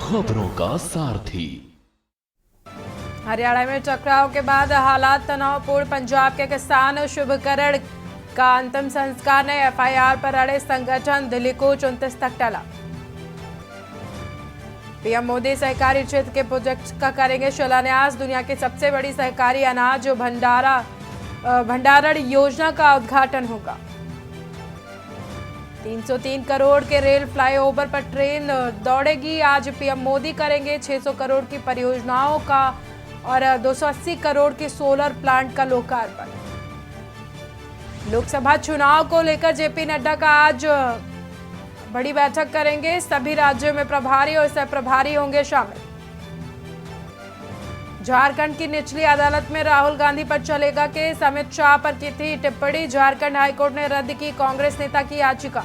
खबरों का सारथी। हरियाणा में टकराव के बाद हालात तनावपूर्ण। पंजाब के किसान शुभकरण का अंतिम संस्कार ने एफआईआर पर अड़े संगठन दिल्ली को 29 तक टला। पीएम मोदी सहकारी क्षेत्र के प्रोजेक्ट का करेंगे शिलान्यास। दुनिया की सबसे बड़ी सहकारी अनाज भंडारण योजना का उद्घाटन होगा। 303 करोड़ के रेल फ्लाईओवर पर ट्रेन दौड़ेगी। आज पीएम मोदी करेंगे 600 करोड़ की परियोजनाओं का और 280 करोड़ के सोलर प्लांट का लोकार्पण। लोकसभा चुनाव को लेकर जेपी नड्डा का आज बड़ी बैठक करेंगे। सभी राज्यों में प्रभारी और सह प्रभारी होंगे शामिल। झारखंड की निचली अदालत में राहुल गांधी पर चलेगा केस। अमित शाह पर की थी टिप्पणी। झारखंड हाईकोर्ट ने रद्द की कांग्रेस नेता की याचिका।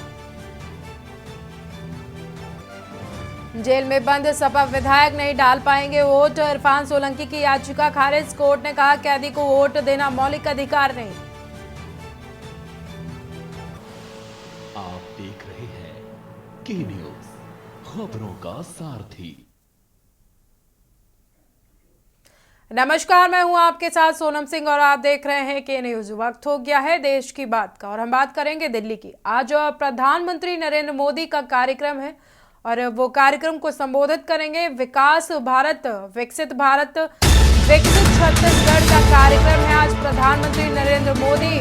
जेल में बंद सपा विधायक नहीं डाल पाएंगे वोट। इरफान सोलंकी की याचिका खारिज। कोर्ट ने कहा कैदी को वोट देना मौलिक अधिकार नहीं। आप देख रहे हैं के न्यूज, खबरों का सारथी। नमस्कार, मैं हूं आपके साथ सोनम सिंह और आप देख रहे हैं के न्यूज। वक्त हो गया है देश की बात का और हम बात करेंगे दिल्ली की। आज प्रधानमंत्री नरेंद्र मोदी का कार्यक्रम है और वो कार्यक्रम को संबोधित करेंगे। विकास भारत विकसित भारत विकसित छत्तीसगढ़ का कार्यक्रम है। आज प्रधानमंत्री नरेंद्र मोदी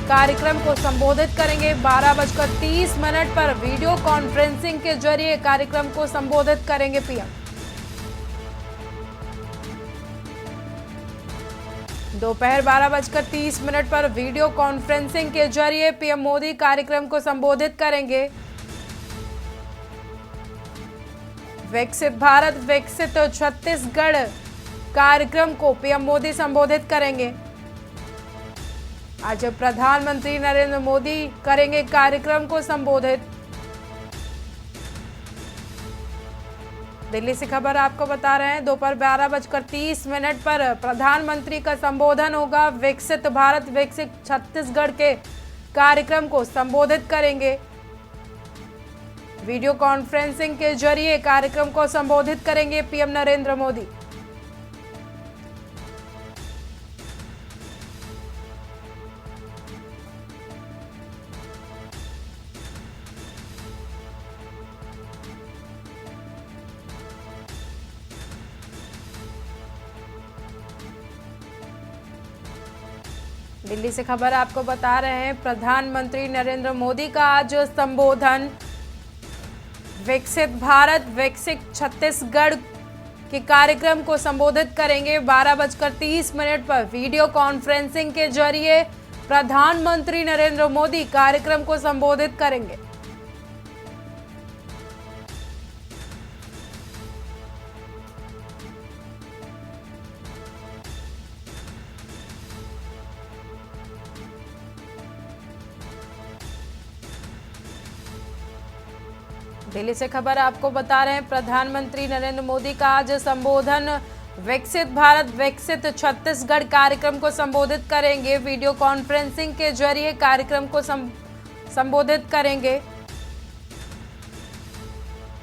कार्यक्रम को संबोधित करेंगे। 12:30 पर वीडियो कॉन्फ्रेंसिंग के जरिए कार्यक्रम को संबोधित करेंगे पीएम। दोपहर 12:30 पर वीडियो कॉन्फ्रेंसिंग के जरिए पीएम मोदी कार्यक्रम को संबोधित करेंगे। विकसित भारत विकसित छत्तीसगढ़ कार्यक्रम को पीएम मोदी संबोधित करेंगे। आज प्रधानमंत्री नरेंद्र मोदी करेंगे कार्यक्रम को संबोधित। दिल्ली से खबर आपको बता रहे हैं। दोपहर 12:30 पर प्रधानमंत्री का संबोधन होगा। विकसित भारत विकसित छत्तीसगढ़ के कार्यक्रम को संबोधित करेंगे। वीडियो कॉन्फ्रेंसिंग के जरिए कार्यक्रम को संबोधित करेंगे पीएम नरेंद्र मोदी। दिल्ली से खबर आपको बता रहे हैं। प्रधानमंत्री नरेंद्र मोदी का आज संबोधन विकसित भारत विकसित छत्तीसगढ़ के कार्यक्रम को संबोधित करेंगे। 12:30 पर वीडियो कॉन्फ्रेंसिंग के जरिए प्रधानमंत्री नरेंद्र मोदी कार्यक्रम को संबोधित करेंगे। दिल्ली से खबर आपको बता रहे हैं। प्रधानमंत्री नरेंद्र मोदी का आज संबोधन विकसित भारत विकसित छत्तीसगढ़ कार्यक्रम को संबोधित करेंगे। वीडियो कॉन्फ्रेंसिंग के जरिए कार्यक्रम को संबोधित करेंगे।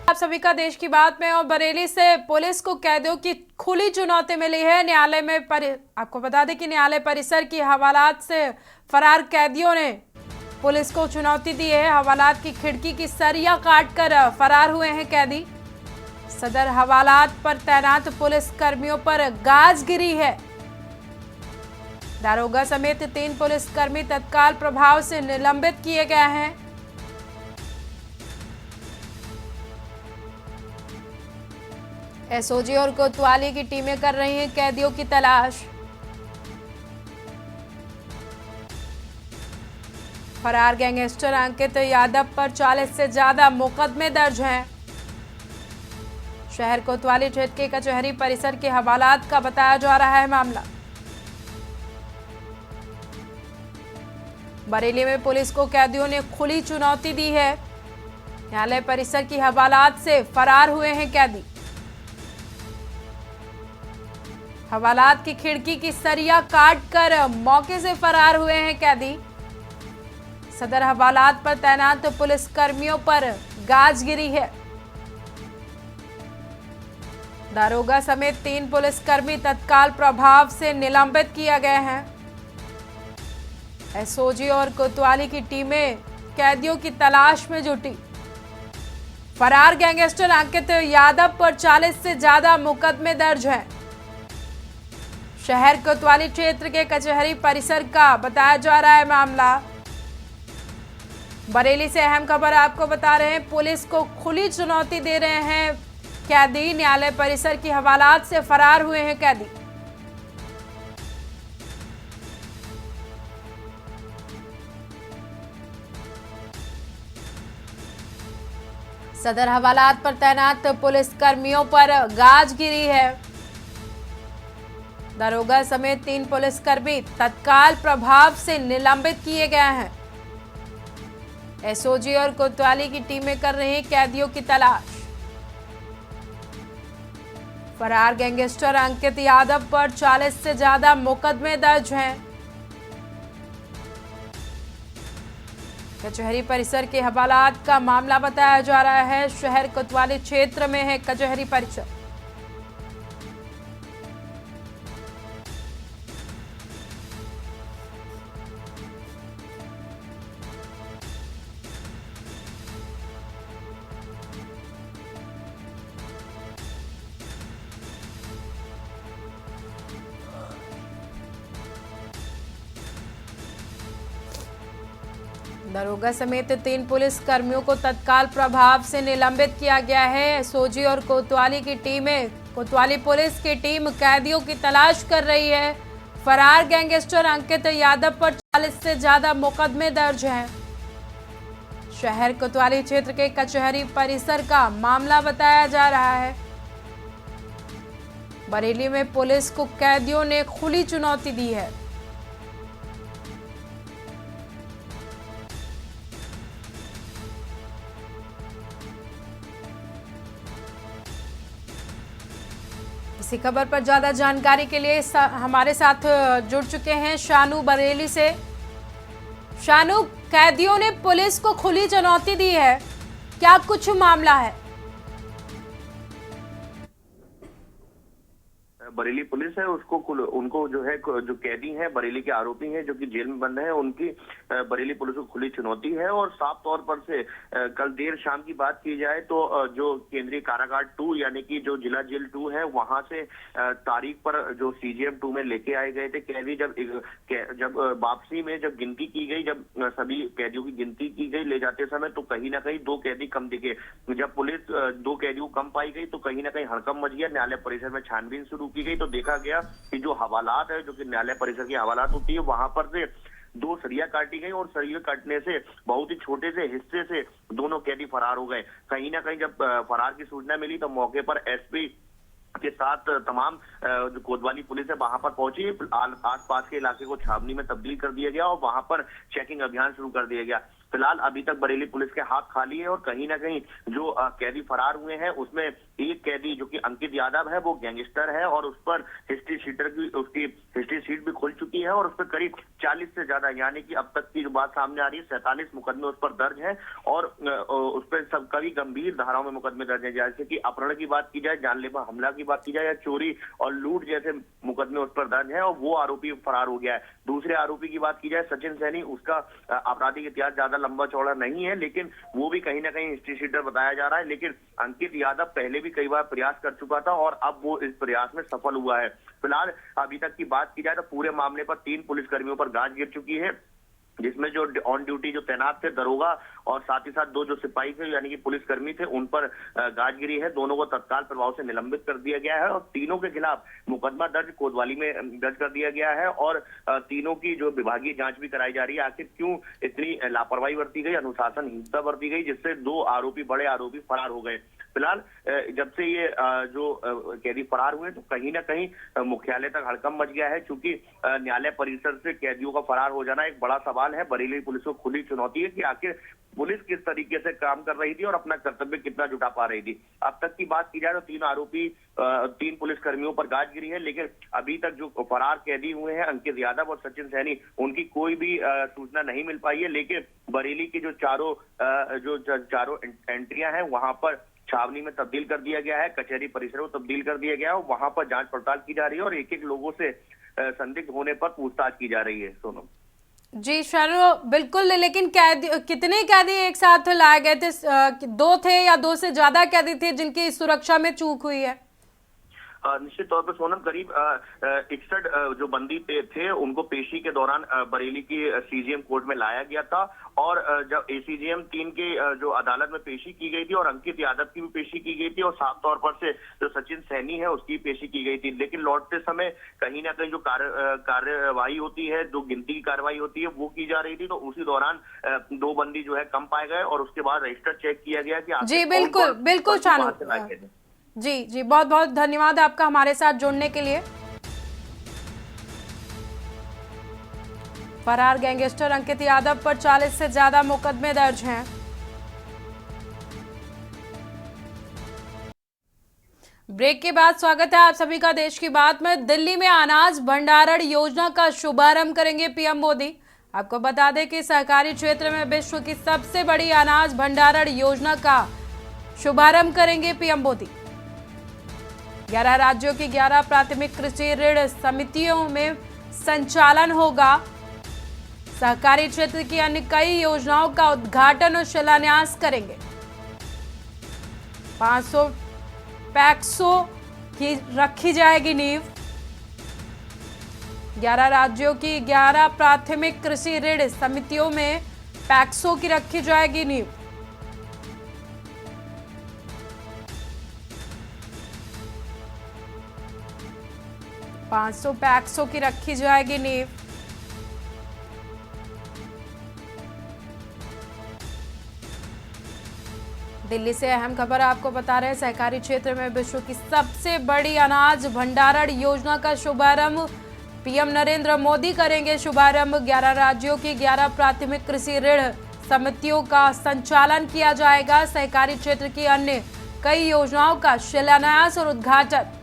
आप सभी का देश की बात में। और बरेली से पुलिस को कैदियों की खुली चुनौती मिली है। न्यायालय में आपको बता दें कि न्यायालय परिसर की हवालात से फरार कैदियों ने पुलिस को चुनौती दी है। हवालात की खिड़की की सरिया काटकर फरार हुए हैं कैदी। सदर हवालात पर तैनात पुलिस कर्मियों पर गाज गिरी है। दारोगा समेत 3 पुलिसकर्मी तत्काल प्रभाव से निलंबित किए गए हैं। एसओजी और कोतवाली की टीमें कर रही हैं कैदियों की तलाश। फरार गैंगस्टर अंकित यादव पर 40 से ज्यादा मुकदमे दर्ज हैं। शहर कोतवाली क्षेत्र के कचहरी परिसर के हवालात का बताया जा रहा है मामला। बरेली में पुलिस को कैदियों ने खुली चुनौती दी है। न्यायालय परिसर की हवालात से फरार हुए हैं कैदी। हवालात की खिड़की की सरिया काटकर मौके से फरार हुए हैं कैदी। सदर हवालात पर तैनात पुलिस कर्मियों पर गाज गिरी है। दारोगा समेत 3 पुलिसकर्मी तत्काल प्रभाव से निलंबित किए गए हैं। एसओजी और कोतवाली की टीमें कैदियों की तलाश में जुटी। फरार गैंगस्टर अंकित यादव पर 40 से ज्यादा मुकदमे दर्ज हैं। शहर कोतवाली क्षेत्र के कचहरी परिसर का बताया जा रहा है मामला। बरेली से अहम खबर आपको बता रहे हैं, पुलिस को खुली चुनौती दे रहे हैं कैदी। न्यायालय परिसर की हवालात से फरार हुए हैं कैदी। सदर हवालात पर तैनात पुलिस कर्मियों पर गाज गिरी है। दारोगा समेत 3 पुलिसकर्मी तत्काल प्रभाव से निलंबित किए गए हैं। एसओजी और कोतवाली की टीमें कर रही हैं कैदियों की तलाश। फरार गैंगस्टर अंकित यादव पर 40 से ज्यादा मुकदमे दर्ज हैं। कचहरी परिसर के हवालात का मामला बताया जा रहा है। शहर कोतवाली क्षेत्र में है कचहरी परिसर। दारोगा समेत 3 पुलिस कर्मियों को तत्काल प्रभाव से निलंबित किया गया है। एसओजी और कोतवाली की टीमें, कोतवाली पुलिस की टीम कैदियों की तलाश कर रही है। फरार गैंगस्टर अंकित यादव पर 40 से ज्यादा मुकदमे दर्ज हैं। शहर कोतवाली क्षेत्र के कचहरी परिसर का मामला बताया जा रहा है। बरेली में पुलिस को कैदियों ने खुली चुनौती दी है। इसी खबर पर ज्यादा जानकारी के लिए हमारे साथ जुड़ चुके हैं शानू बरेली से। शानू, कैदियों ने पुलिस को खुली चुनौती दी है, क्या कुछ मामला है? बरेली पुलिस है उसको उनको जो है जो कैदी हैं, बरेली के आरोपी हैं जो कि जेल में बंद हैं, उनकी बरेली पुलिस को खुली चुनौती है। और साफ तौर पर से कल देर शाम की बात की जाए तो जो केंद्रीय कारागार 2 यानी कि जो जिला जेल 2 है वहां से तारीख पर जो सीजीएम 2 में लेके आए गए थे कैदी। जब वापसी में जब गिनती की गई, जब सभी कैदियों की गिनती की गई ले जाते समय, तो कहीं ना कहीं 2 कैदी कम दिखे। जब पुलिस 2 कैदियों कम पाई गई तो कहीं ना कहीं हड़कंप मच गया। न्यायालय परिसर में छानबीन शुरू की गई तो देखा गया कि जो हवालात है, जो कि न्यायालय परिसर की हवालात होती है, वहां पर से 2 सरिया काटी गई और सरिया काटने से बहुत ही छोटे से हिस्से से दोनों कैदी फरार हो गए। कहीं ना कहीं जब फरार की सूचना मिली तो मौके पर एसपी के साथ तमाम जो कोतवाली पुलिस है वहां पर पहुंची। आसपास के इलाके को छावनी में तब्दील कर दिया गया और वहां पर चेकिंग अभियान शुरू कर दिया गया। फिलहाल अभी तक बरेली पुलिस के हाथ खाली है और कहीं ना कहीं जो कैदी फरार हुए हैं उसमें एक कैदी जो कि अंकित यादव है वो गैंगस्टर है और उस पर हिस्ट्री शीटर की उसकी हिस्ट्री शीट भी खुल चुकी है और उस पर करीब 40 से ज्यादा यानी कि अब तक की जो बात सामने आ रही है 47 मुकदमे उस पर दर्ज है और उस पर सब कई गंभीर धाराओं में मुकदमे दर्ज है। जैसे कि अपहरण की बात की जाए, जानलेवा हमला की बात की जाए या चोरी और लूट जैसे मुकदमे उस पर दर्ज है और वो आरोपी फरार हो गया है। दूसरे आरोपी की बात की जाए सचिन सैनी, उसका आपराधिक इतिहास ज्यादा लंबा चौड़ा नहीं है लेकिन वो भी कहीं ना कहीं हिस्ट्री शीटर बताया जा रहा है। लेकिन अंकित यादव पहले भी कई बार प्रयास कर चुका था और अब वो इस प्रयास में सफल हुआ है। फिलहाल अभी तक की बात की जाए तो पूरे मामले पर 3 पुलिसकर्मियों पर गाज गिर चुकी है, जिसमें जो ऑन ड्यूटी जो तैनात थे दरोगा और साथ ही साथ 2 जो सिपाही थे यानी कि पुलिसकर्मी थे उन पर गाजगिरी है। दोनों को तत्काल प्रभाव से निलंबित कर दिया गया है और तीनों के खिलाफ मुकदमा दर्ज कोतवाली में दर्ज कर दिया गया है और तीनों की जो विभागीय जांच भी कराई जा रही है। आखिर क्यों इतनी लापरवाही बरती गई, अनुशासनहीनता बरती गई जिससे 2 आरोपी बड़े आरोपी फरार हो गए। फिलहाल जब से ये जो कैदी फरार हुए तो कहीं ना कहीं मुख्यालय तक हड़कंप मच गया है, क्योंकि न्यायालय परिसर से कैदियों का फरार हो जाना एक बड़ा सवाल है। बरेली पुलिस को खुली चुनौती है कि आखिर पुलिस किस तरीके से काम कर रही थी और अपना कर्तव्य कितना जुटा पा रही थी। अब तक की बात की जाए तो 3 आरोपी 3 पुलिसकर्मियों पर गाज गिरी है, लेकिन अभी तक जो फरार कैदी हुए हैं अंकित यादव और सचिन सैनी उनकी कोई भी सूचना नहीं मिल पाई है। लेकिन बरेली की जो चारों एंट्रियां हैं वहां पर छावनी में तब्दील कर दिया गया है, कचहरी परिसर को तब्दील कर दिया गया है, वहां पर जांच पड़ताल की जा रही है और एक एक लोगों से संदिग्ध होने पर पूछताछ की जा रही है। सोनम जी शानू, बिल्कुल, लेकिन कैदी कितने कैदी एक साथ लाए गए थे? दो थे या दो से ज्यादा कैदी थे जिनकी सुरक्षा में चूक हुई है? निश्चित तौर पर सोनम करीब 61 जो बंदी थे उनको पेशी के दौरान बरेली की सीजीएम कोर्ट में लाया गया था और जब एसीजीएम 3 के जो अदालत में पेशी की गई थी और अंकित यादव की भी पेशी की गई थी और साफ तौर पर से जो सचिन सैनी है उसकी पेशी की गई थी, लेकिन लौटते समय कहीं ना कहीं जो कार्यवाही होती है, जो गिनती की कार्रवाई होती है वो की जा रही थी, तो उसी दौरान 2 बंदी जो है कम पाए गए और उसके बाद रजिस्टर चेक किया गया कि जी बिल्कुल बिल्कुल शानू जी, बहुत बहुत धन्यवाद आपका हमारे साथ जुड़ने के लिए। फरार गैंगस्टर अंकित यादव पर 40 से ज्यादा मुकदमे दर्ज हैं। ब्रेक के बाद स्वागत है आप सभी का देश की बात में। दिल्ली में अनाज भंडारण योजना का शुभारंभ करेंगे पीएम मोदी। आपको बता दें कि सहकारी क्षेत्र में विश्व की सबसे बड़ी अनाज भंडारण योजना का शुभारंभ करेंगे पीएम मोदी। 11 राज्यों की 11 प्राथमिक कृषि ऋण समितियों में संचालन होगा। सहकारी क्षेत्र की अन्य कई योजनाओं का उद्घाटन और शिलान्यास करेंगे। 500 पैक्सों की रखी जाएगी नींव। 11 राज्यों की 11 प्राथमिक कृषि ऋण समितियों में पैक्सों की रखी जाएगी नींव। पैक्सों की रखी जाएगी नींव। दिल्ली से अहम खबर आपको बता रहे हैं, सहकारी क्षेत्र में विश्व की सबसे बड़ी अनाज भंडारण योजना का शुभारंभ पीएम नरेंद्र मोदी करेंगे। शुभारंभ 11 राज्यों की 11 प्राथमिक कृषि ऋण समितियों का संचालन किया जाएगा। सहकारी क्षेत्र की अन्य कई योजनाओं का शिलान्यास और उद्घाटन।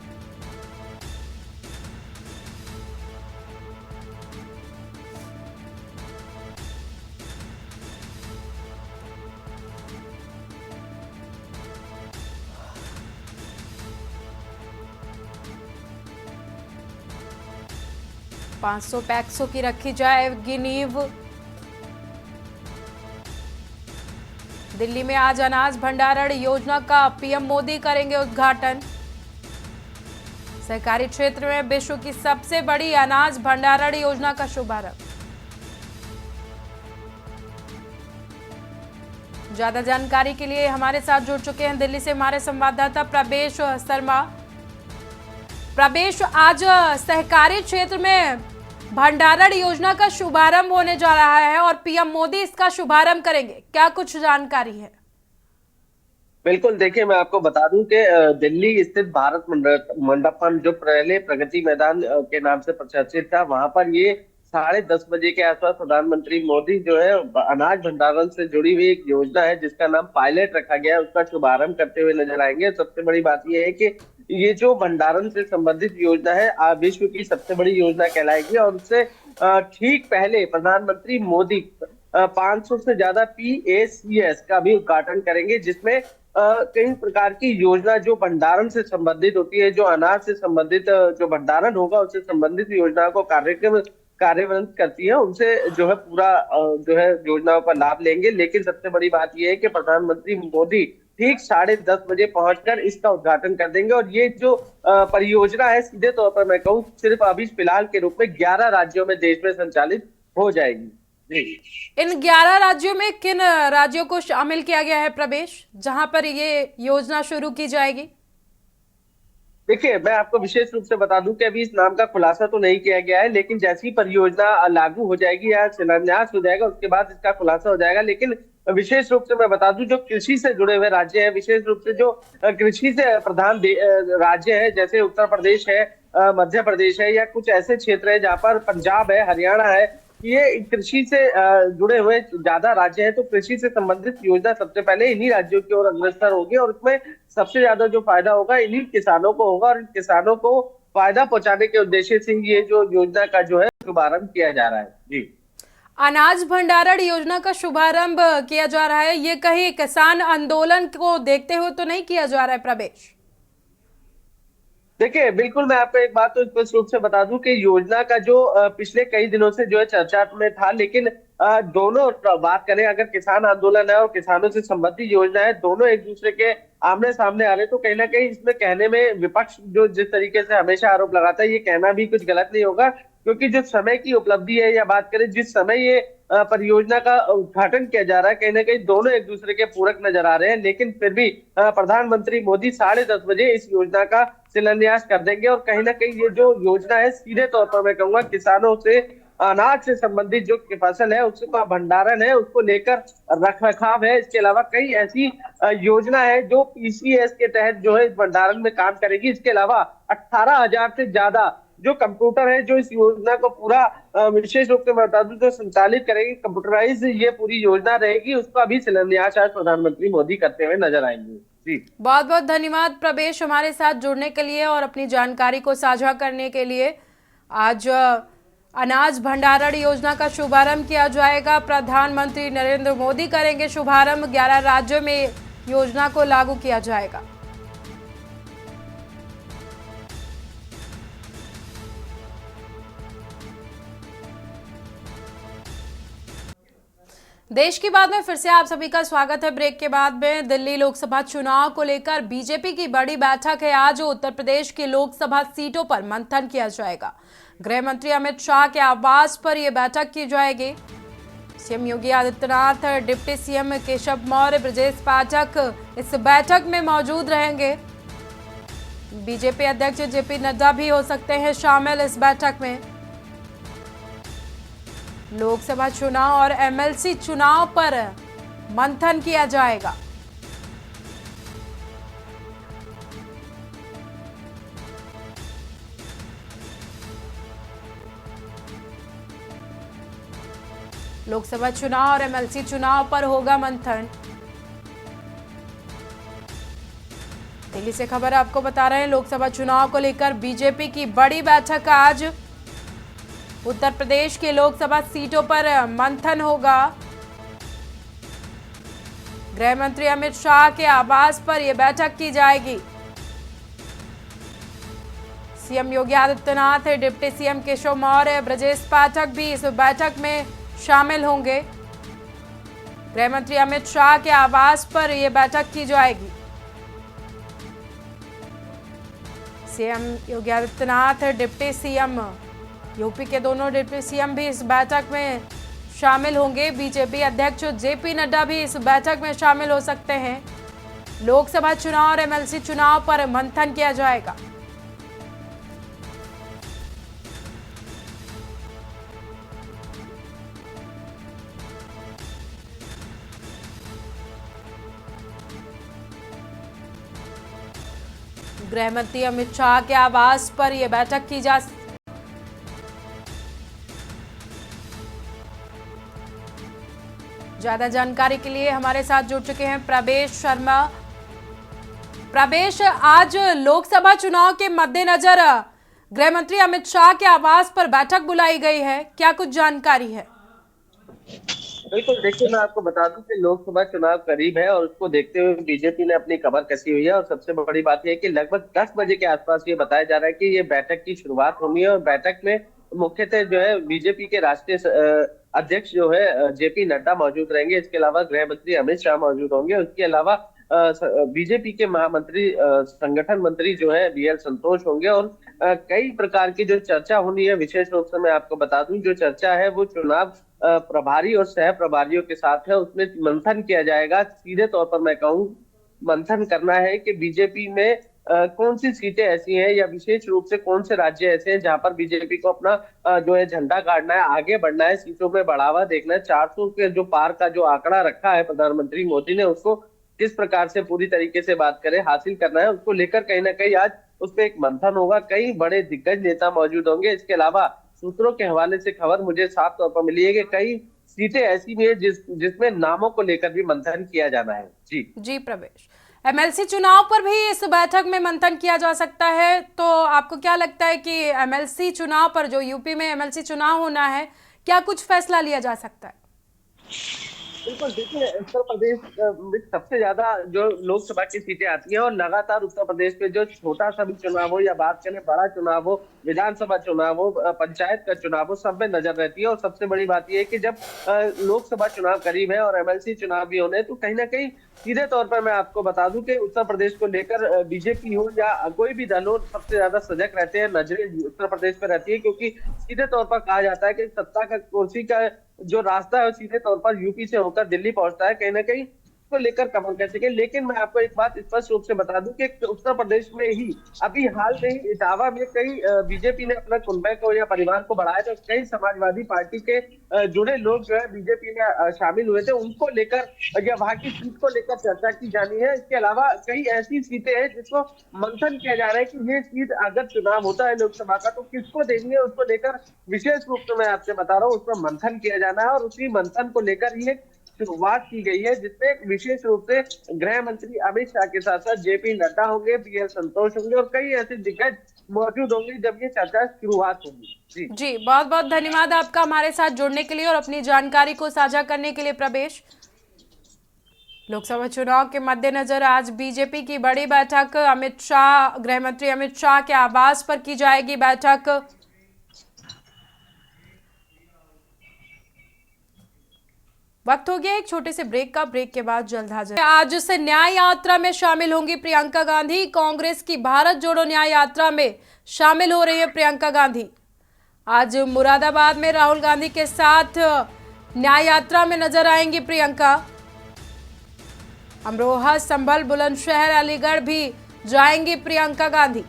पैक्सों की रखी जाएगी नींव। दिल्ली में आज अनाज भंडारण योजना का पीएम मोदी करेंगे उद्घाटन। सहकारी क्षेत्र में विश्व की सबसे बड़ी अनाज भंडारण योजना का शुभारंभ। ज्यादा जानकारी के लिए हमारे साथ जुड़ चुके हैं दिल्ली से हमारे संवाददाता प्रवेश शर्मा। प्रवेश, आज सहकारी क्षेत्र में भंडारण योजना का शुभारंभ होने जा रहा है और पीएम मोदी इसका शुभारंभ करेंगे, क्या कुछ जानकारी है? बिल्कुल, देखिए मैं आपको बता दूं कि दिल्ली स्थित भारत मंडपम जो पहले प्रगति मैदान के नाम से प्रचलित था, वहां पर ये 10:30 बजे के आसपास प्रधानमंत्री मोदी जो है अनाज भंडारण से जुड़ी हुई एक योजना है जिसका नाम पायलट रखा गया है, उसका शुभारंभ करते हुए नजर आएंगे। सबसे बड़ी बात यह है कि ये जो भंडारण से संबंधित योजना है विश्व की सबसे बड़ी योजना कहलाएगी और उससे ठीक पहले प्रधानमंत्री मोदी 500 से ज्यादा PACS का भी उद्घाटन करेंगे, जिसमें कई प्रकार की योजना जो भंडारण से संबंधित होती है, जो अनाज से संबंधित जो भंडारण होगा उससे संबंधित योजनाओं को कार्यान्वित करती है, उनसे जो है पूरा जो है योजनाओं का लाभ लेंगे। लेकिन सबसे बड़ी बात यह है कि प्रधानमंत्री मोदी ठीक 10:30 बजे पहुंचकर इसका उद्घाटन कर देंगे और ये जो परियोजना है सीधे तौर पर मैं कहूँ सिर्फ अभी फिलहाल के रूप में 11 राज्यों में देश में संचालित हो जाएगी। जी, इन 11 राज्यों में किन राज्यों को शामिल किया गया है प्रवेश, जहां पर ये योजना शुरू की जाएगी? देखिए मैं आपको विशेष रूप से बता दूं कि अभी इस नाम का खुलासा तो नहीं किया गया है, लेकिन जैसी परियोजना लागू हो जाएगी या शिलान्यास हो जाएगा उसके बाद इसका खुलासा हो जाएगा। लेकिन विशेष रूप से मैं बता दूं जो कृषि से जुड़े हुए राज्य हैं, विशेष रूप से जो कृषि से प्रधान राज्य है, जैसे उत्तर प्रदेश है, मध्य प्रदेश है या कुछ ऐसे क्षेत्र है जहाँ पर पंजाब है, हरियाणा है, ये कृषि से जुड़े हुए ज्यादा राज्य हैं, तो कृषि से संबंधित योजना सबसे पहले इन्हीं राज्यों की ओर अग्रसर होगी और उसमें सबसे ज्यादा जो फायदा होगा इन्हीं किसानों को होगा और इन किसानों को फायदा पहुंचाने के उद्देश्य से ये जो योजना का जो है शुभारंभ किया जा रहा है। जी, अनाज भंडारण योजना का शुभारंभ किया जा रहा है, ये कहीं किसान आंदोलन को देखते हुए तो नहीं किया जा रहा है प्रवेश? देखिए, बिल्कुल मैं आपको एक बात तो स्पष्ट रूप से बता दूं कि योजना का जो पिछले कई दिनों से जो है चर्चा में था, लेकिन दोनों बात करें, अगर किसान आंदोलन है और किसानों से संबंधित योजना है, दोनों एक दूसरे के आमने सामने आ रहे, तो कहीं ना कहीं इसमें कहने में विपक्ष जो जिस तरीके से हमेशा आरोप लगाता है, ये कहना भी कुछ गलत नहीं होगा, क्योंकि जो समय की उपलब्धि है या बात करें जिस समय ये परियोजना का उद्घाटन किया जा रहा है, कहीं ना कहीं दोनों एक दूसरे के पूरक नजर आ रहे हैं। लेकिन फिर भी प्रधानमंत्री मोदी 10:30 बजे इस योजना का शिलान्यास कर देंगे और कहीं ना कहीं ये जो योजना है सीधे तौर पर मैं कहूंगा किसानों से अनाज से संबंधित जो फसल है उसका भंडारण है, उसको लेकर रख रखाव है, इसके अलावा कई ऐसी योजना है जो पीसीएस के तहत जो है इस भंडारण में काम करेगी। इसके अलावा 18,000 से ज्यादा जो कंप्यूटर है जो इस योजना को पूरा विशेष रूप से मैं बता दूं तो संचालित करेगी, कंप्यूटराइज ये पूरी योजना रहेगी, उसका भी शिलान्यास आज प्रधानमंत्री मोदी करते हुए नजर आएंगे। जी, बहुत बहुत धन्यवाद प्रवेश, हमारे साथ जुड़ने के लिए और अपनी जानकारी को साझा करने के लिए। आज अनाज भंडारण योजना का शुभारंभ किया जाएगा, प्रधानमंत्री नरेंद्र मोदी करेंगे शुभारंभ। 11 राज्यों में योजना को लागू किया जाएगा। देश की बात में फिर से आप सभी का स्वागत है। ब्रेक के बाद में दिल्ली लोकसभा चुनाव को लेकर बीजेपी की बड़ी बैठक है। आज उत्तर प्रदेश की लोकसभा सीटों पर मंथन किया जाएगा। गृह मंत्री अमित शाह के आवास पर यह बैठक की जाएगी। CM Yogi Adityanath, deputy CM Keshav Maurya, Brajesh Pathak इस बैठक में मौजूद रहेंगे। बीजेपी अध्यक्ष जेपी नड्डा भी हो सकते हैं शामिल इस बैठक में। लोकसभा चुनाव और एमएलसी चुनाव पर मंथन किया जाएगा। लोकसभा चुनाव और एमएलसी चुनाव पर होगा मंथन। दिल्ली से खबर आपको बता रहे हैं, लोकसभा चुनाव को लेकर बीजेपी की बड़ी बैठक आज। उत्तर प्रदेश के लोकसभा सीटों पर मंथन होगा। गृह मंत्री अमित शाह के आवास पर यह बैठक की जाएगी। CM Yogi Adityanath, deputy CM Keshav Maurya, Brajesh Pathak भी इस बैठक में शामिल होंगे। गृह मंत्री अमित शाह के आवास पर यह बैठक की जाएगी। CM Yogi Adityanath, deputy CM UP के दोनों डिप्टी सीएम भी इस बैठक में शामिल होंगे। बीजेपी अध्यक्ष जेपी नड्डा भी इस बैठक में शामिल हो सकते हैं। लोकसभा चुनाव और एमएलसी चुनाव पर मंथन किया जाएगा। गृह मंत्री अमित शाह के आवास पर यह बैठक की जा ज्यादा जानकारी के लिए हमारे साथ जुड़ चुके हैं प्रवेश शर्मा। प्रवेश, आज लोकसभा चुनाव के मद्देनजर गृह मंत्री अमित शाह के आवास पर बैठक बुलाई गई है, क्या कुछ जानकारी है? बिल्कुल, देखिए मैं आपको बता दूं कि लोकसभा चुनाव करीब है और उसको देखते हुए बीजेपी ने अपनी कमर कसी हुई है और सबसे बड़ी बात यह है कि लगभग 10 बजे के आसपास ये बताया जा रहा है कि ये बैठक की शुरुआत होनी है और बैठक में मुख्यतः जो है बीजेपी के राष्ट्रीय अध्यक्ष जो है जेपी नड्डा मौजूद रहेंगे। इसके अलावा गृह मंत्री अमित शाह मौजूद होंगे। उसके अलावा बीजेपी के महामंत्री संगठन मंत्री जो है बीएल संतोष होंगे और कई प्रकार की जो चर्चा होनी है, विशेष रूप से मैं आपको बता दूं जो चर्चा है वो चुनाव प्रभारी और सह प्रभारियों के साथ है। उसमें मंथन किया जाएगा। सीधे तौर पर मैं कहूँ मंथन करना है कि बीजेपी में कौन सी सीटें ऐसी हैं या विशेष रूप से कौन से राज्य ऐसे हैं जहां पर बीजेपी को अपना जो है झंडा गाड़ना है, आगे बढ़ना है, सीटों में बढ़ावा देखना है। 400 के जो पार का जो आंकड़ा रखा है प्रधानमंत्री मोदी ने, उसको किस प्रकार से पूरी तरीके से बात करें हासिल करना है, उसको लेकर कहीं ना कहीं आज उस पर एक मंथन होगा। कई बड़े दिग्गज नेता मौजूद होंगे। इसके अलावा सूत्रों के हवाले से खबर मुझे साफ तौर पर मिली है कि कई सीटें ऐसी भी है जिसमें नामों को लेकर भी मंथन किया जाना है। जी प्रवेश, एमएलसी चुनाव पर भी इस बैठक में मंथन किया जा सकता है, तो आपको क्या लगता है कि एमएलसी चुनाव पर, जो यूपी में एमएलसी चुनाव होना है, क्या कुछ फैसला लिया जा सकता है? बिल्कुल, देखिए उत्तर प्रदेश में सबसे ज्यादा जो लोकसभा की सीटें आती हैं और लगातार उत्तर प्रदेश में जो छोटा सा भी चुनाव हो या बात करें बड़ा चुनाव हो, विधानसभा चुनाव हो, पंचायत का चुनाव हो, सब में नजर रहती है। और सबसे बड़ी बात यह है कि जब लोकसभा चुनाव करीब है और एमएलसी चुनाव भी होने हैं, तो कहीं ना कहीं सीधे तौर पर मैं आपको बता दूं कि उत्तर प्रदेश को लेकर बीजेपी हो या कोई भी दल हो, सबसे ज्यादा सजग रहते हैं, नजरें उत्तर प्रदेश पर रहती है, क्योंकि सीधे तौर पर कहा जाता है कि सत्ता का कुर्सी का जो रास्ता है वो सीधे तौर पर यूपी से होकर दिल्ली पहुंचता है। कहीं ना कहीं को लेकर कमल कर सके। लेकिन मैं आपको एक बात स्पष्ट रूप से बता दूं कि उत्तर प्रदेश में ही अभी हाल में ही इटावा में कई बीजेपी ने अपना कुनबे को या परिवार को बढ़ाया, तो कई समाजवादी पार्टी के जुड़े लोग जो है बीजेपी में शामिल हुए थे, उनको लेकर या वहां की सीट को लेकर चर्चा की जानी है। इसके अलावा कई ऐसी सीटें हैं जिसको मंथन किया जा रहा है कि ये सीट अगर चुनाव होता है लोकसभा का तो किसको देनी है, उसको लेकर विशेष रूप से मैं आपसे बता रहा हूँ उस पर मंथन किया जाना है। और उसी मंथन को लेकर ये शुरुआत की गई है, जिसमें विशेष रूप से गृह मंत्री अमित शाह के साथ साथ जेपी नड्डा होंगे, बीएल संतोष होंगे और कई ऐसे दिग्गज मौजूद होंगे जब ये चर्चा शुरुआत होगी। जी जी, बहुत बहुत धन्यवाद आपका हमारे साथ जुड़ने के लिए और अपनी जानकारी को साझा करने के लिए प्रवेश। लोकसभा चुनाव के मद्देनजर आज बीजेपी की बड़ी बैठक अमित शाह, गृह मंत्री अमित शाह के आवास पर की जाएगी बैठक। वक्त हो गया एक छोटे से ब्रेक का। ब्रेक के बाद जल्द हाजिर। आज से न्याय यात्रा में शामिल होंगी प्रियंका गांधी। कांग्रेस की भारत जोड़ो न्याय यात्रा में शामिल हो रही है प्रियंका गांधी। आज मुरादाबाद में राहुल गांधी के साथ न्याय यात्रा में नजर आएंगी प्रियंका। अमरोहा, संभल, बुलंदशहर, अलीगढ़ भी जाएंगी प्रियंका गांधी।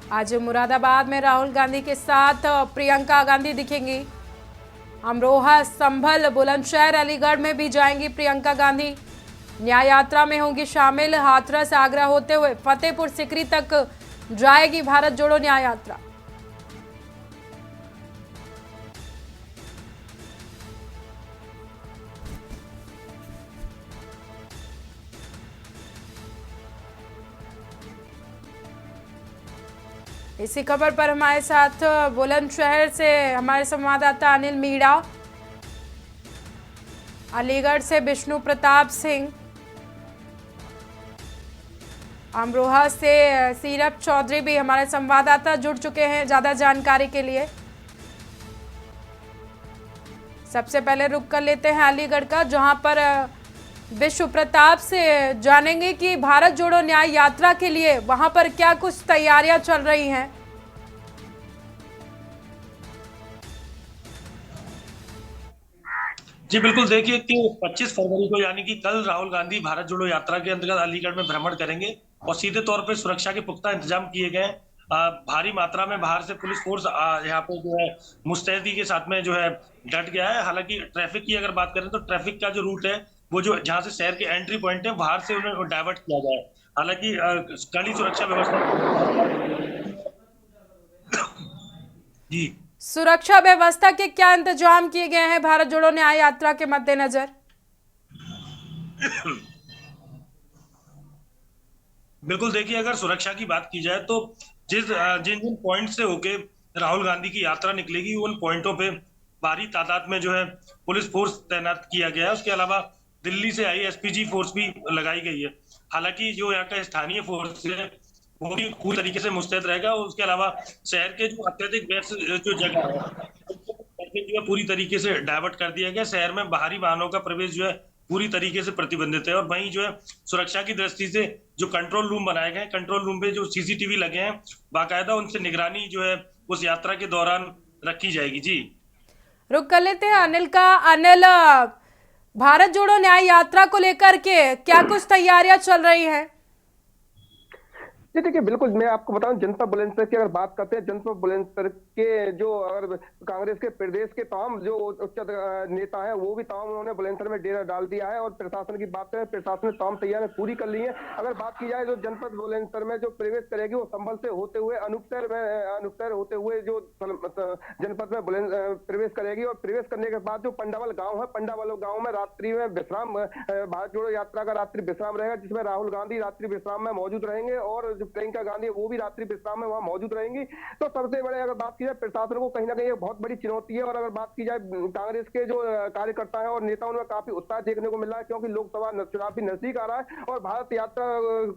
आज मुरादाबाद में राहुल गांधी के साथ प्रियंका गांधी दिखेंगी। अमरोहा, संभल, बुलंदशहर, अलीगढ़ में भी जाएंगी प्रियंका गांधी। न्याय यात्रा में होंगी शामिल। हाथरस, आगरा होते हुए फतेहपुर सिकरी तक जाएगी भारत जोड़ो न्याय यात्रा। इसी खबर पर हमारे साथ बुलंदशहर से हमारे संवाददाता अनिल मीणा, अलीगढ़ से विष्णु प्रताप सिंह, अमरोहा से सीरप चौधरी भी हमारे संवाददाता जुड़ चुके हैं ज्यादा जानकारी के लिए। सबसे पहले रुक कर लेते हैं अलीगढ़ का, जहां पर विष्णु प्रताप से जानेंगे कि भारत जोड़ो न्याय यात्रा के लिए वहां पर क्या कुछ तैयारियां चल रही हैं। जी बिल्कुल, देखिए कि 25 फरवरी को यानी कि कल राहुल गांधी भारत जोड़ो यात्रा के अंतर्गत अलीगढ़ में भ्रमण करेंगे और सीधे तौर पर सुरक्षा के पुख्ता इंतजाम किए गए हैं। भारी मात्रा में बाहर से पुलिस फोर्स यहाँ पे जो है मुस्तैदी के साथ में जो है डट गया है। हालांकि ट्रैफिक की अगर बात करें तो ट्रैफिक का जो रूट है वो जो जहाँ से शहर के एंट्री पॉइंट है बाहर से उन्हें डाइवर्ट किया जाए। हालांकि कड़ी सुरक्षा व्यवस्था जी सुरक्षा व्यवस्था के क्या इंतजाम किए गए हैं भारत जोड़ो न्याय यात्रा के मद्देनजर? बिल्कुल, देखिए अगर सुरक्षा की बात की जाए तो जिन जिन पॉइंट से होके राहुल गांधी की यात्रा निकलेगी उन पॉइंटों पे भारी तादाद में जो है पुलिस फोर्स तैनात किया गया है। उसके अलावा दिल्ली से आई एसपीजी फोर्स भी लगाई गई है। हालांकि जो यहाँ का स्थानीय फोर्स है वो भी पूरी तरीके से मुस्तैद रहेगा। उसके अलावा शहर के जो अत्यधिक व्यस्त जो जगह है जो है पूरी तरीके से डाइवर्ट कर दिया गया। शहर में बाहरी वाहनों का प्रवेश जो है पूरी तरीके से प्रतिबंधित है। और वहीं जो है सुरक्षा की दृष्टि से जो कंट्रोल रूम बनाए गए हैं, कंट्रोल रूम पे जो सीसीटीवी लगे हैं, बाकायदा उनसे निगरानी जो है उस यात्रा के दौरान रखी जाएगी। जी रुक कर लेते हैं अनिल का। अनिल, भारत जोड़ो न्याय यात्रा को लेकर के क्या कुछ तैयारियां चल रही हैं? जी देखिए, बिल्कुल मैं आपको बताऊं, जनता बुलंदशहर की अगर बात करते हैं, जनता बुलंदशहर के जो अगर कांग्रेस के प्रदेश के तमाम जो उच्च नेता हैं वो भी तमाम उन्होंने बुलंदशहर में डेरा डाल दिया है। और प्रशासन की बात करें, प्रशासन ने तमाम तैयारियां पूरी कर ली है। अगर बात की जाए जो जनपद बुलंदशहर में जो प्रवेश करेगी वो संभल से होते हुए अनूपशहर होते हुए जो जनपद में प्रवेश करेगी। और प्रवेश करने के बाद जो पंडावल गाँव है, पंडावल गाँव में रात्रि में विश्राम, भारत जोड़ो यात्रा का रात्रि विश्राम रहेगा, जिसमें राहुल गांधी रात्रि विश्राम में मौजूद रहेंगे और जो प्रियंका गांधी वो भी रात्रि विश्राम में वहां मौजूद रहेंगी। तो सबसे बड़े अगर बात की जाए, प्रशासन को कहीं ना कहीं एक बहुत बड़ी चुनौती है। और अगर बात की जाए कांग्रेस के जो कार्यकर्ता है और नेताओं में काफी उत्साह देखने को मिल रहा है, क्योंकि लोकसभा चुनाव भी नजदीक आ रहा है। और भारत यात्रा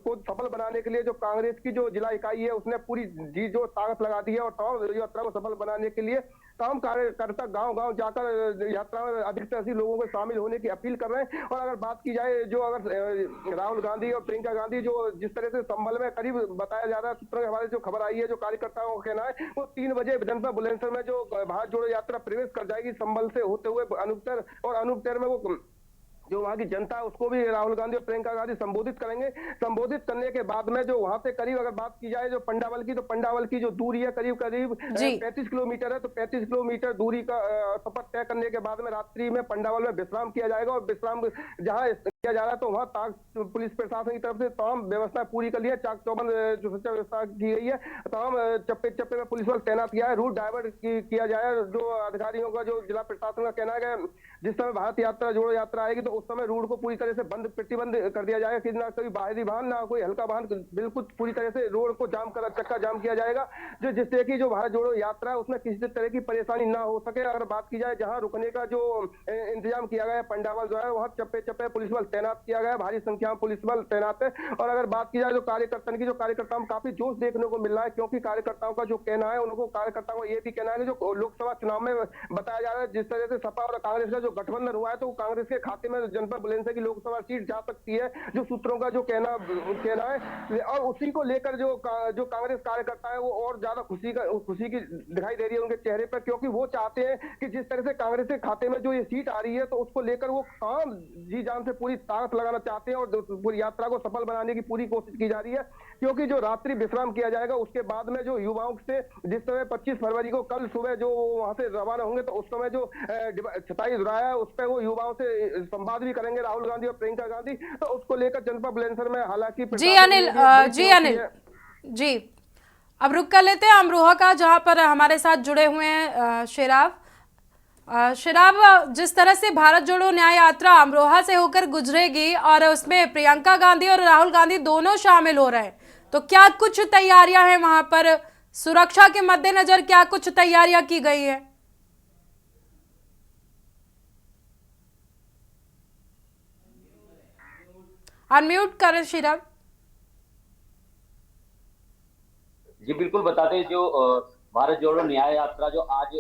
को सफल बनाने के लिए जो कांग्रेस की जो जिला इकाई है उसने पूरी जी जो ताकत लगा दी है। और तमाम यात्रा को सफल बनाने के लिए तमाम कार्यकर्ता गांव गांव जाकर यात्रा में अधिक से अधिक लोगों को शामिल होने की अपील कर रहे हैं। और अगर बात की जाए जो अगर राहुल गांधी और प्रियंका गांधी जो जिस तरह से संभल में करीब बताया जा रहा है, सूत्रों के हवाले से जो खबर आई है, जो कार्यकर्ताओं का कहना है वो 3 बजे जनपद बुलंदशहर में जो भारत जोड़ो यात्रा प्रवेश कर जाएगी संभल से होते हुए अनूपशहर। और अनूपशहर में वो जो वहां की जनता है उसको भी राहुल गांधी और प्रियंका गांधी संबोधित करेंगे। संबोधित करने के बाद में जो वहां से करीब अगर बात की जाए जो पंडावल की, तो पंडावल की जो दूरी है करीब 35 किलोमीटर है। तो 35 किलोमीटर दूरी का सफर तय करने के बाद में रात्रि में पंडावल में विश्राम किया जाएगा। और विश्राम जहाँ किया जा रहा है तो वहाँ पुलिस प्रशासन की तरफ से तमाम व्यवस्था पूरी कर ली है। चाक चौबंद जो सुरक्षा व्यवस्था की गई है, तमाम चप्पे चप्पे में पुलिस बल तैनात किया है। रूट डाइवर्ट किया जाए। जो अधिकारियों का जो जिला प्रशासन का कहना है जिस समय भारत यात्रा जोड़ो यात्रा आएगी तो उस समय रोड को पूरी तरह से प्रतिबंध कर दिया जाएगा कि ना कोई बाहरी वाहन ना कोई हल्का वाहन, बिल्कुल पूरी तरह से रोड को चक्का जाम किया जाएगा, जो जिससे कि जो भारत जोड़ो यात्रा है उसमें किसी तरह की परेशानी ना हो सके। अगर बात की जाए जहां रुकने का जो इंतजाम किया गया है पंडावल जो है, वहां चप्पे चप्पे पुलिस बल तैनात किया गया है, भारी संख्या में पुलिस बल तैनात है। और अगर बात की जाए जो कार्यकर्ताओं में काफी जोश देखने को मिल रहा है, क्योंकि कार्यकर्ताओं का जो कहना है, उनको कार्यकर्ताओं को ये भी कहना है कि जो लोकसभा चुनाव में बताया जा रहा है जिस तरह से सपा और कांग्रेस का जो गठबंधन हुआ है तो कांग्रेस के खाते में जनपद बुलंदशहर की लोकसभा सीट जा सकती है, जो सूत्रों का जो कहना है। और उसी को लेकर जो कांग्रेस कार्यकर्ता है वो और ज्यादा खुशी की दिखाई दे रही है उनके चेहरे पर, क्योंकि वो चाहते हैं कि जिस तरह से कांग्रेस के खाते में जो ये सीट आ रही है तो उसको लेकर वो काम जी जान से पूरी ताकत लगाना चाहते हैं और पूरी यात्रा को सफल बनाने की पूरी कोशिश की जा रही है। क्योंकि जो रात्रि विश्राम किया जाएगा उसके बाद में जो युवाओं से जिस समय 25 फरवरी को कल सुबह जो वहां से रवाना होंगे तो उस समय जो 27 जुलाई है उस पर वो युवाओं से संवाद भी करेंगे राहुल गांधी और प्रियंका गांधी। तो उसको लेकर जनपद बुलंदशहर में हालांकि जी अनिल जी अब रुक कर लेते हैं अमरोहा का, जहां पर हमारे साथ जुड़े हुए हैं शेराब। जिस तरह से भारत जोड़ो न्याय यात्रा अमरोहा से होकर गुजरेगी और उसमें प्रियंका गांधी और राहुल गांधी दोनों शामिल हो रहे हैं, तो क्या कुछ तैयारियां हैं वहां पर? सुरक्षा के मद्देनजर क्या कुछ तैयारियां की गई है? अनम्यूट करें शेराब। जी बिल्कुल बताते हैं। जो भारत जोड़ो न्याय यात्रा जो आज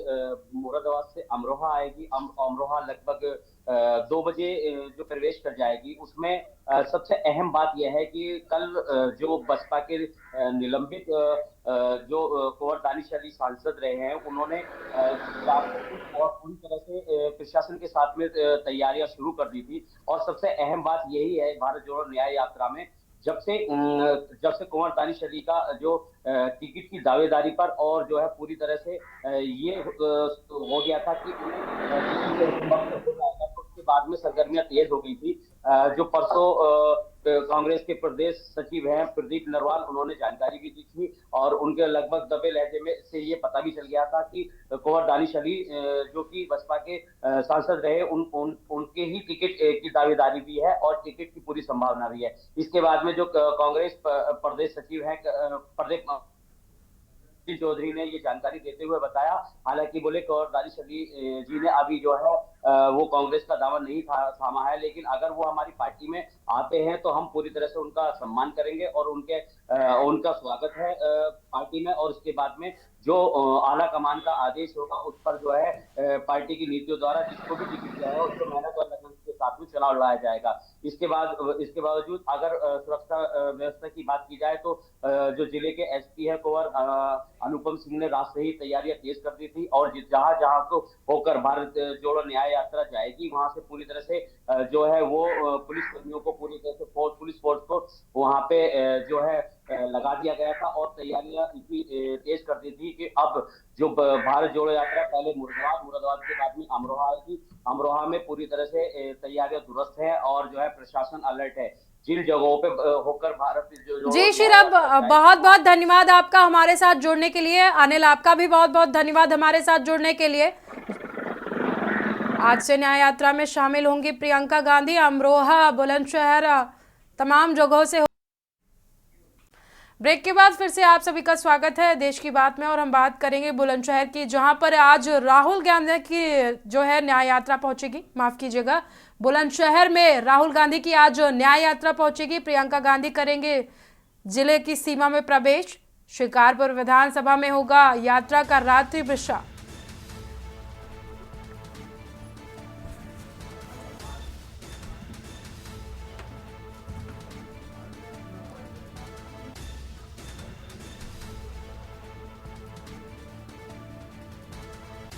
मुरादाबाद से अमरोहा आएगी, अमरोहा लगभग 2 बजे जो प्रवेश कर जाएगी, उसमें सबसे अहम बात यह है कि कल जो बसपा के निलंबित जो कुंवर दानिश अली सांसद रहे हैं उन्होंने और पूरी तरह से प्रशासन के साथ में तैयारियां शुरू कर दी थी। और सबसे अहम बात यही है भारत जोड़ो न्याय यात्रा में, जब से कुंवर दानिश अली का जो टिकट की दावेदारी पर और जो है पूरी तरह से ये हो गया था कि उसके बाद में सरगर्मियां तेज हो गई थी। जो परसों कांग्रेस के प्रदेश सचिव हैं प्रदीप नरवाल, उन्होंने जानकारी भी दी थी और उनके लगभग दबे लहजे में से ये पता भी चल गया था कि कुंवर दानिश अली जो कि बसपा के सांसद रहे उनके ही टिकट की दावेदारी भी है और टिकट की पूरी संभावना भी है। इसके बाद में जो कांग्रेस प्रदेश सचिव हैं प्रदीप चौधरी ने ये जानकारी देते हुए बताया, हालांकि बोले कुंवर दानिश अली जी ने अभी जो है वो कांग्रेस का दामन नहीं थामा है, लेकिन अगर वो हमारी पार्टी में आते हैं तो हम पूरी तरह से उनका सम्मान करेंगे और उनका स्वागत है पार्टी में। और उसके बाद में जो आला कमान का आदेश होगा उस पर जो है पार्टी की नीतियों द्वारा जिसको भी टिकट दिया है उसको मेहनत और लगन के साथ में चला उड़ाया जाएगा। इसके बावजूद अगर सुरक्षा व्यवस्था की बात की जाए तो जो जिले के एसपी है कुंवर अनुपम सिंह ने रात से ही तैयारियां तेज कर दी थी और जहां जहां को होकर भारत जोड़ो न्याय यात्रा जाएगी वहां से पूरी तरह से जो है वो पुलिस कर्मियों को पूरी तरह से पुलिस फोर्स को वहां पे जो है लगा दिया गया था और तैयारियां इतनी तेज कर दी थी कि अब जो भारत जोड़ो यात्रा पहले मुरादाबाद के बाद में अमरोहा आई थी। अमरोहा में पूरी तरह से तैयारियां दुरुस्त है और जो है प्रशासन अलर्ट है। जिन जगहों पे होकर भारत जी शिरब, बहुत बहुत धन्यवाद आपका हमारे साथ जुड़ने के लिए। अनिल, आपका भी बहुत बहुत धन्यवाद हमारे साथ जुड़ने के लिए। आज से न्याय यात्रा में शामिल होंगी प्रियंका गांधी। अमरोहा, बुलंदशहर, तमाम जगहों से। ब्रेक के बाद फिर से आप सभी का स्वागत है देश की बात में, और हम बात करेंगे बुलंदशहर की, जहां पर आज राहुल गांधी की जो है न्याय यात्रा पहुंचेगी। माफ कीजिएगा, बुलंदशहर में राहुल गांधी की आज न्याय यात्रा पहुंचेगी। प्रियंका गांधी करेंगे जिले की सीमा में प्रवेश। शिकारपुर विधानसभा में होगा यात्रा का रात्रि विश्राम।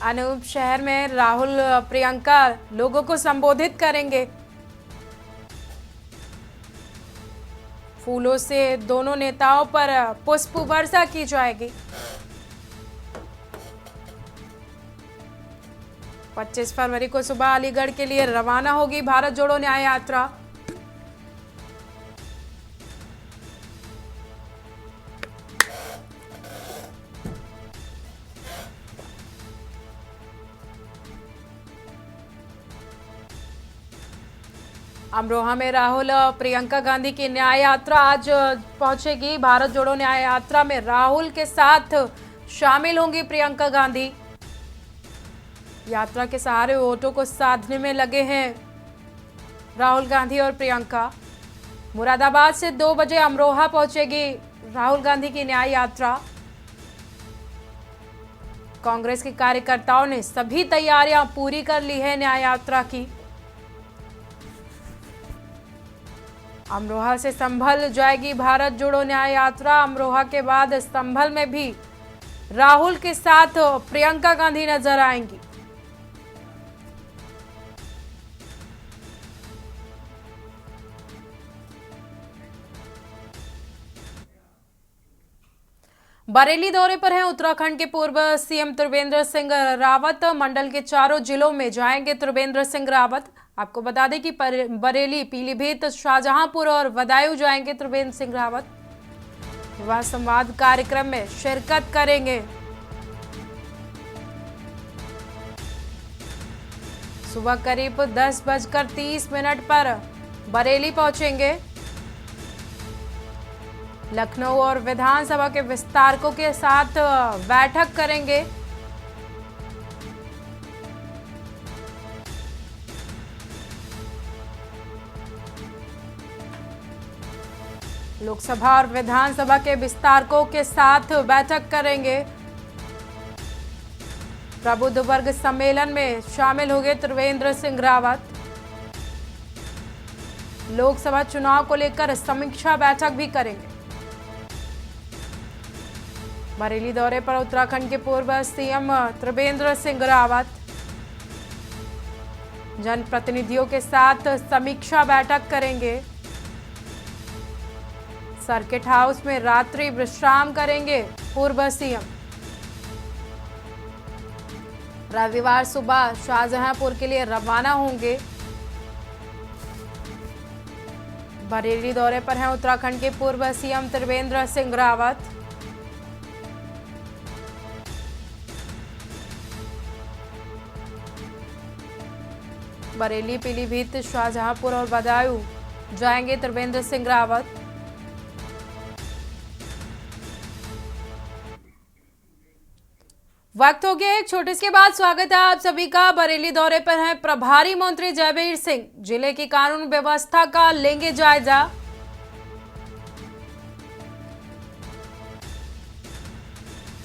अनूप शहर में राहुल प्रियंका लोगों को संबोधित करेंगे। फूलों से दोनों नेताओं पर पुष्प वर्षा की जाएगी। 25 फरवरी को सुबह अलीगढ़ के लिए रवाना होगी भारत जोड़ो न्याय यात्रा। अमरोहा में राहुल प्रियंका गांधी की न्याय यात्रा आज पहुंचेगी। भारत जोड़ो न्याय यात्रा में राहुल के साथ शामिल होंगी प्रियंका गांधी। यात्रा के सहारे वोटों को साधने में लगे हैं राहुल गांधी और प्रियंका। मुरादाबाद से 2 बजे अमरोहा पहुंचेगी राहुल गांधी की न्याय यात्रा। कांग्रेस के कार्यकर्ताओं ने सभी तैयारियां पूरी कर ली है न्याय यात्रा की। अमरोहा से संभल जाएगी भारत जोड़ो न्याय यात्रा। अमरोहा के बाद संभल में भी राहुल के साथ प्रियंका गांधी नजर आएंगी। बरेली दौरे पर हैं उत्तराखंड के पूर्व सीएम त्रिवेंद्र सिंह रावत। मंडल के चारों जिलों में जाएंगे त्रिवेंद्र सिंह रावत। आपको बता दें कि बरेली, पीलीभीत, शाहजहांपुर और बदायूं जाएंगे त्रिवेंद्र सिंह रावत। विवाह संवाद कार्यक्रम में शिरकत करेंगे। सुबह करीब 10:30 पर बरेली पहुंचेंगे। लखनऊ और विधानसभा के विस्तारकों के साथ बैठक करेंगे। लोकसभा और विधानसभा के विस्तारकों के साथ बैठक करेंगे। प्रबुद्ध वर्ग सम्मेलन में शामिल होंगे त्रिवेंद्र सिंह रावत। लोकसभा चुनाव को लेकर समीक्षा बैठक भी करेंगे। बरेली दौरे पर उत्तराखंड के पूर्व सीएम त्रिवेंद्र सिंह रावत जनप्रतिनिधियों के साथ समीक्षा बैठक करेंगे। सर्किट हाउस में रात्रि विश्राम करेंगे पूर्व सीएम। रविवार सुबह शाहजहांपुर के लिए रवाना होंगे। बरेली दौरे पर हैं उत्तराखंड के पूर्व सीएम त्रिवेंद्र सिंह रावत। बरेली, पीलीभीत, शाहजहांपुर और बदायूं जाएंगे त्रिवेंद्र सिंह रावत। वक्त हो गया एक छोटे से बाद स्वागत है आप सभी का। बरेली दौरे पर हैं प्रभारी मंत्री जयवीर सिंह। जिले की कानून व्यवस्था का लेंगे जायजा।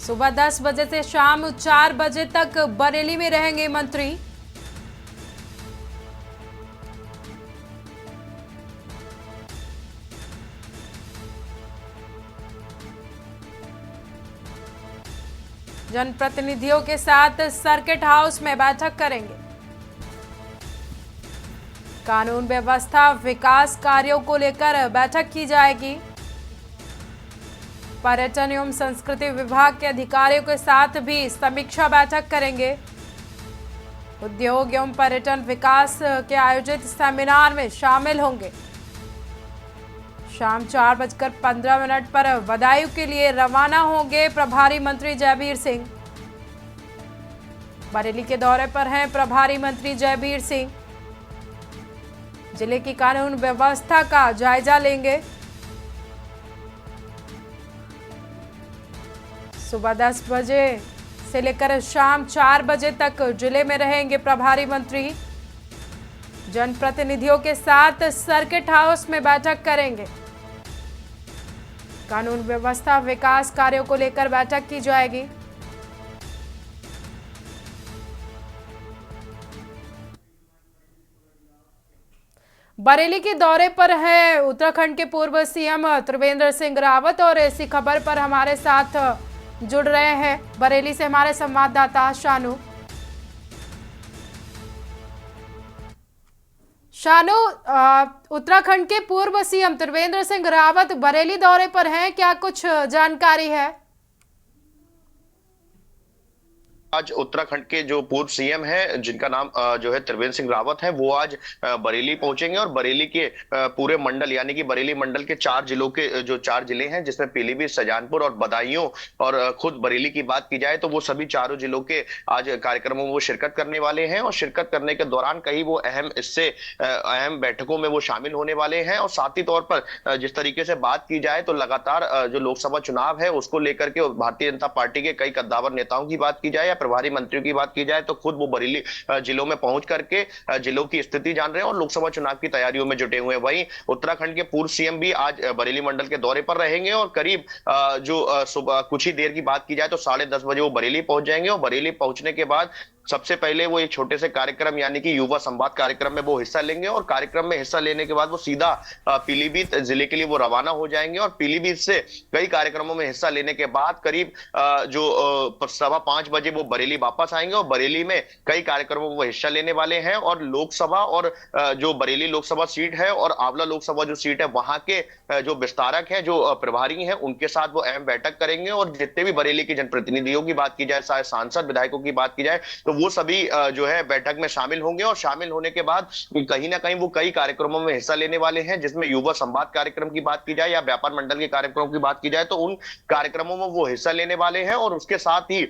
सुबह 10 बजे से शाम 4 बजे तक बरेली में रहेंगे मंत्री। जनप्रतिनिधियों के साथ सर्किट हाउस में बैठक करेंगे। कानून व्यवस्था, विकास कार्यों को लेकर बैठक की जाएगी। पर्यटन एवं संस्कृति विभाग के अधिकारियों के साथ भी समीक्षा बैठक करेंगे। उद्योग एवं पर्यटन विकास के आयोजित सेमिनार में शामिल होंगे। शाम 4:15 पर बदायूं के लिए रवाना होंगे प्रभारी मंत्री जयवीर सिंह। बरेली के दौरे पर हैं प्रभारी मंत्री जयवीर सिंह। जिले की कानून व्यवस्था का जायजा लेंगे। सुबह 10 बजे से लेकर शाम 4 बजे तक जिले में रहेंगे प्रभारी मंत्री। जनप्रतिनिधियों के साथ सर्किट हाउस में बैठक करेंगे। कानून व्यवस्था विकास कार्यों को लेकर बैठक की जाएगी। बरेली के दौरे पर है उत्तराखंड के पूर्व सीएम त्रिवेंद्र सिंह रावत और इसी खबर पर हमारे साथ जुड़ रहे हैं बरेली से हमारे संवाददाता शानू। उत्तराखंड के पूर्व सीएम त्रिवेंद्र सिंह रावत बरेली दौरे पर हैं, क्या कुछ जानकारी है? आज उत्तराखंड के जो पूर्व सीएम है जिनका नाम जो है त्रिवेंद्र सिंह रावत है, वो आज बरेली पहुंचेंगे और बरेली के पूरे मंडल यानी कि बरेली मंडल के 4 जिलों के जो 4 जिले हैं जिसमें पीलीभीत, शाहजहांपुर और बदायूं और खुद बरेली की बात की जाए तो वो सभी चारों जिलों के आज कार्यक्रमों में वो शिरकत करने वाले हैं और शिरकत करने के दौरान कई वो अहम बैठकों में वो शामिल होने वाले हैं। और साथ ही तौर पर जिस तरीके से बात की जाए तो लगातार जो लोकसभा चुनाव है उसको लेकर के भारतीय जनता पार्टी के कई कद्दावर नेताओं की बात की जाए, प्रभारी मंत्रियों की बात की जाए तो खुद वो बरेली जिलों में पहुंच करके जिलों की स्थिति जान रहे हैं और लोकसभा चुनाव की तैयारियों में जुटे हुए हैं। वहीं उत्तराखंड के पूर्व सीएम भी आज बरेली मंडल के दौरे पर रहेंगे और करीब जो सुबह कुछ ही देर की बात की जाए तो 10:30 बजे वो बरेली पहुंच जाएंगे और बरेली पहुंचने के बाद सबसे पहले वो एक छोटे से कार्यक्रम यानी कि युवा संवाद कार्यक्रम में वो हिस्सा लेंगे और कार्यक्रम में हिस्सा लेने के बाद वो सीधा पीलीभीत जिले के लिए वो रवाना हो जाएंगे और पीलीभीत से कई कार्यक्रमों में हिस्सा लेने के बाद करीब जो 5:15 बजे वो बरेली वापस आएंगे और बरेली में कई कार्यक्रमों में वो हिस्सा लेने वाले हैं और लोकसभा और जो बरेली लोकसभा सीट है और आंवला लोकसभा जो सीट है वहां के जो विस्तारक हैं, जो प्रभारी हैं, उनके साथ वो अहम बैठक करेंगे और जितने भी बरेली के जनप्रतिनिधियों की बात की जाए, चाहे सांसद विधायकों की बात की जाए तो वो सभी जो है बैठक में शामिल होंगे और शामिल होने के बाद कहीं ना कहीं वो कई कार्यक्रमों में हिस्सा लेने वाले हैं जिसमें युवा संवाद कार्यक्रम की बात की जाए या व्यापार मंडल के कार्यक्रमों की बात की जाए तो उन कार्यक्रमों में वो हिस्सा लेने वाले हैं और उसके साथ ही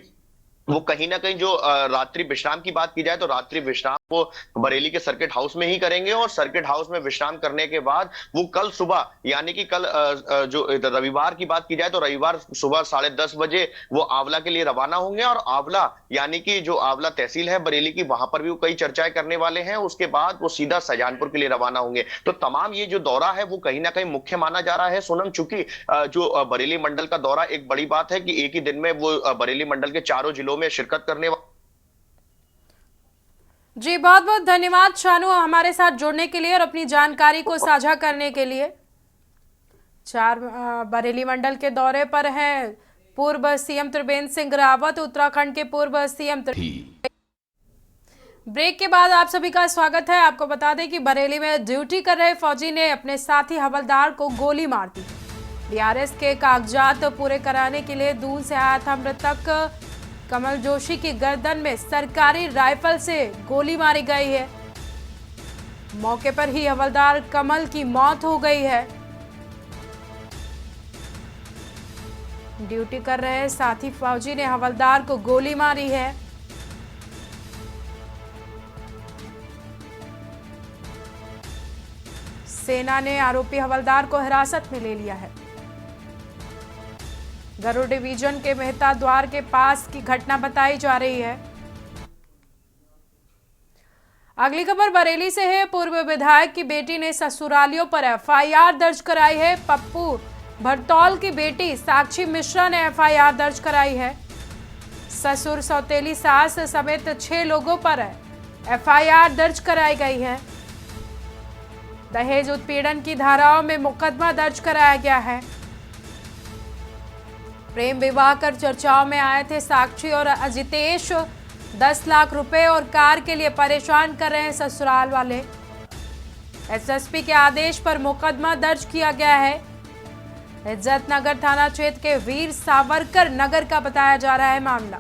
वो कहीं ना कहीं जो रात्रि विश्राम की बात की जाए तो रात्रि विश्राम वो बरेली के सर्किट हाउस में ही करेंगे और सर्किट हाउस में विश्राम करने के बाद वो कल सुबह यानी कि कल जो रविवार की बात की जाए तो रविवार सुबह 10:30 बजे वो आंवला के लिए रवाना होंगे और आंवला यानी कि जो आंवला तहसील है बरेली की वहां पर भी वो कई चर्चाएं करने वाले हैं। उसके बाद वो सीधा शाहजहांपुर के लिए रवाना होंगे। तो तमाम ये जो दौरा है वो कहीं ना कहीं मुख्य माना जा रहा है सोनम, चूंकि जो बरेली मंडल का दौरा एक बड़ी बात है कि एक ही दिन में वो बरेली मंडल के चारों जिलों में शिरकत करने जी। बहुत बहुत धन्यवाद शानू हमारे साथ जुड़ने के लिए और अपनी जानकारी को साझा करने के लिए। बरेली मंडल के दौरे पर हैं पूर्व सीएम त्रिवेंद्र सिंह रावत, उत्तराखंड के पूर्व सीएम। ब्रेक के बाद आप सभी का स्वागत है। आपको बता दें कि बरेली में ड्यूटी कर रहे फौजी ने अपने साथी हवलदार को गोली मार दी। बीआरएस के कागजात पूरे कराने के लिए दूर से आया था मृतक कमल जोशी की गर्दन में सरकारी राइफल से गोली मारी गई है। मौके पर ही हवलदार कमल की मौत हो गई है। ड्यूटी कर रहे साथी फौजी ने हवलदार को गोली मारी है। सेना ने आरोपी हवलदार को हिरासत में ले लिया है। गरुड़ डिवीजन के मेहता द्वार के पास की घटना बताई जा रही है। अगली खबर बरेली से है। पूर्व विधायक की बेटी ने ससुरालियों पर एफआईआर दर्ज कराई है। पप्पू भरतौल की बेटी साक्षी मिश्रा ने एफआईआर दर्ज कराई है। ससुर, सौतेली सास समेत 6 लोगों पर एफआईआर दर्ज कराई गई है। दहेज उत्पीड़न की धाराओं में मुकदमा दर्ज कराया गया है। प्रेम विवाह कर चर्चाओं में आए थे साक्षी और अजितेश। 10 लाख रुपए और कार के लिए परेशान कर रहे हैं ससुराल वाले। एसएसपी के आदेश पर मुकदमा दर्ज किया गया है। इज्जत नगर थाना क्षेत्र के वीर सावरकर नगर का बताया जा रहा है मामला।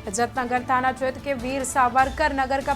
इज्जत नगर थाना क्षेत्र के वीर सावरकर नगर का